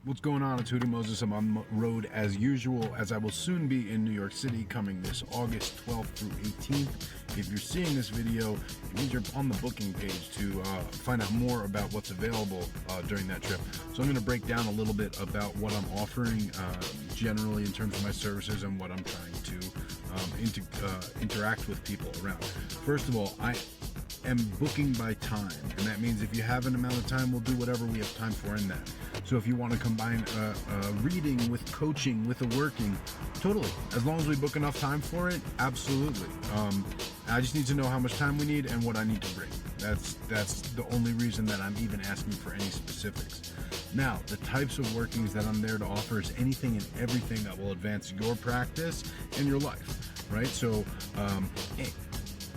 What's going on? It's Hoodoo Moses. I'm on the road as usual, as I will soon be in New York City, coming this August 12th through 18th. If you're seeing this video, it means you're on the booking page to find out more about what's available during that trip. So I'm going to break down a little bit about what I'm offering generally in terms of my services and what I'm trying to interact with people around. First of all, I am booking by time, and that means if you have an amount of time, we'll do whatever we have time for in that. So if you want to combine reading with coaching with a working, totally. As long as we book enough time for it, absolutely. I just need to know how much time we need and what I need to bring. That's the only reason that I'm even asking for any specifics. Now, the types of workings that I'm there to offer is anything and everything that will advance your practice and your life, right? So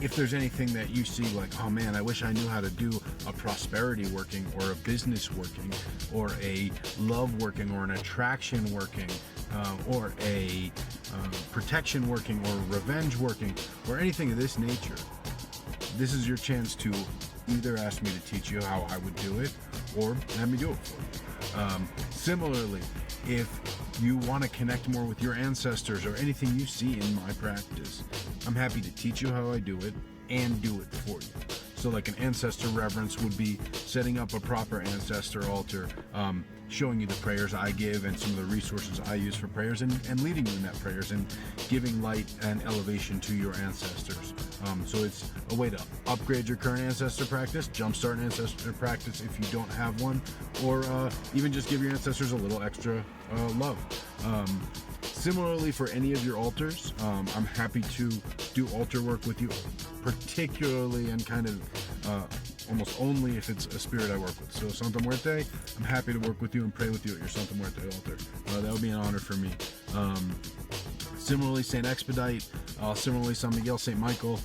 if there's anything that you see like, oh man, I wish I knew how to do a prosperity working or a business working or a love working or an attraction working or a protection working or revenge working or anything of this nature, this is your chance to either ask me to teach you how I would do it or have me do it for you. Similarly, if you want to connect more with your ancestors or anything you see in my practice, I'm happy to teach you how I do it and do it for you. So like an ancestor reverence would be setting up a proper ancestor altar, showing you the prayers I give and some of the resources I use for prayers and leading you in that prayers and giving light and elevation to your ancestors. So it's a way to upgrade your current ancestor practice, jumpstart an ancestor practice if you don't have one, or even just give your ancestors a little extra love. Similarly, for any of your altars, I'm happy to do altar work with you, particularly and kind of almost only if it's a spirit I work with. So Santa Muerte, I'm happy to work with you and pray with you at your Santa Muerte altar. That would be an honor for me. Similarly, Saint Expedite, similarly San Miguel, Saint Michael,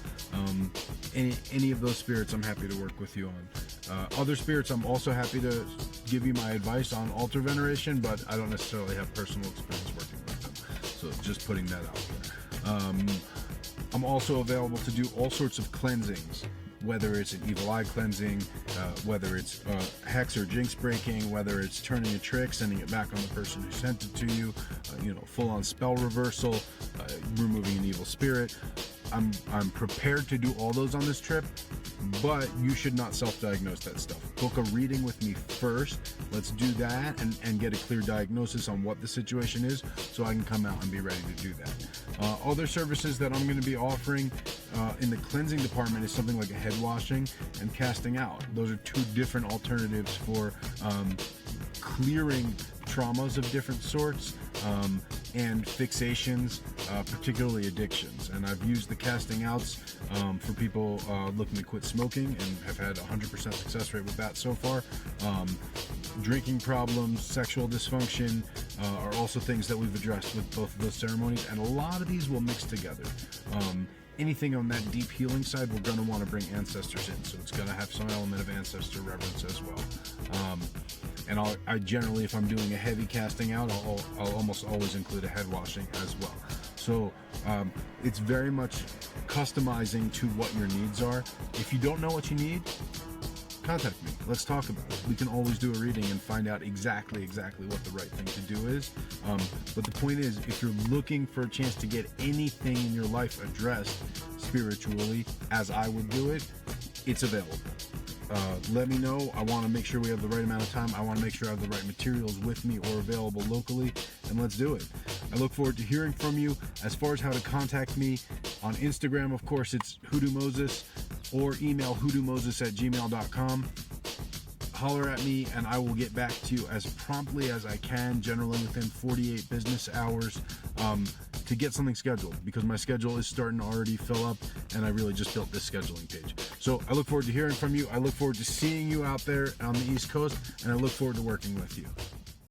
any of those spirits I'm happy to work with you on. Other spirits I'm also happy to give you my advice on altar veneration, but I don't necessarily have personal experience working with them. So just putting that out there. I'm also available to do all sorts of cleansings, whether it's an evil eye cleansing, whether it's hex or jinx breaking, whether it's turning a trick, sending it back on the person who sent it to you, full-on spell reversal, removing an evil spirit. I'm prepared to do all those on this trip, but you should not self-diagnose that stuff. Book a reading with me first. Let's do that and get a clear diagnosis on what the situation is so I can come out and be ready to do that. Other services that I'm going to be offering in the cleansing department is something like a head washing and casting out. Those are two different alternatives for clearing traumas of different sorts and fixations, particularly addictions. And I've used the casting outs for people looking to quit smoking and have had 100% success rate with that so far. Drinking problems, sexual dysfunction are also things that we've addressed with both of those ceremonies, and a lot of these will mix together. Anything on that deep healing side, we're going to want to bring ancestors in, so it's going to have some element of ancestor reverence as well. And I generally, if I'm doing a heavy casting out, I'll almost always include a head washing as well. So it's very much customizing to what your needs are. If you don't know what you need, contact me. Let's talk about it. We can always do a reading and find out exactly what the right thing to do is. But the point is, if you're looking for a chance to get anything in your life addressed spiritually, as I would do it, it's available. Let me know. I want to make sure we have the right amount of time. I want to make sure I have the right materials with me or available locally, and let's do it. I look forward to hearing from you. As far as how to contact me, on Instagram, of course, it's Hoodoo Moses, or email hoodoomoses@gmail.com. Holler at me and I will get back to you as promptly as I can, generally within 48 business hours, to get something scheduled, because my schedule is starting to already fill up and I really just built this scheduling page. So I look forward to hearing from you. I look forward to seeing you out there on the East Coast, and I look forward to working with you.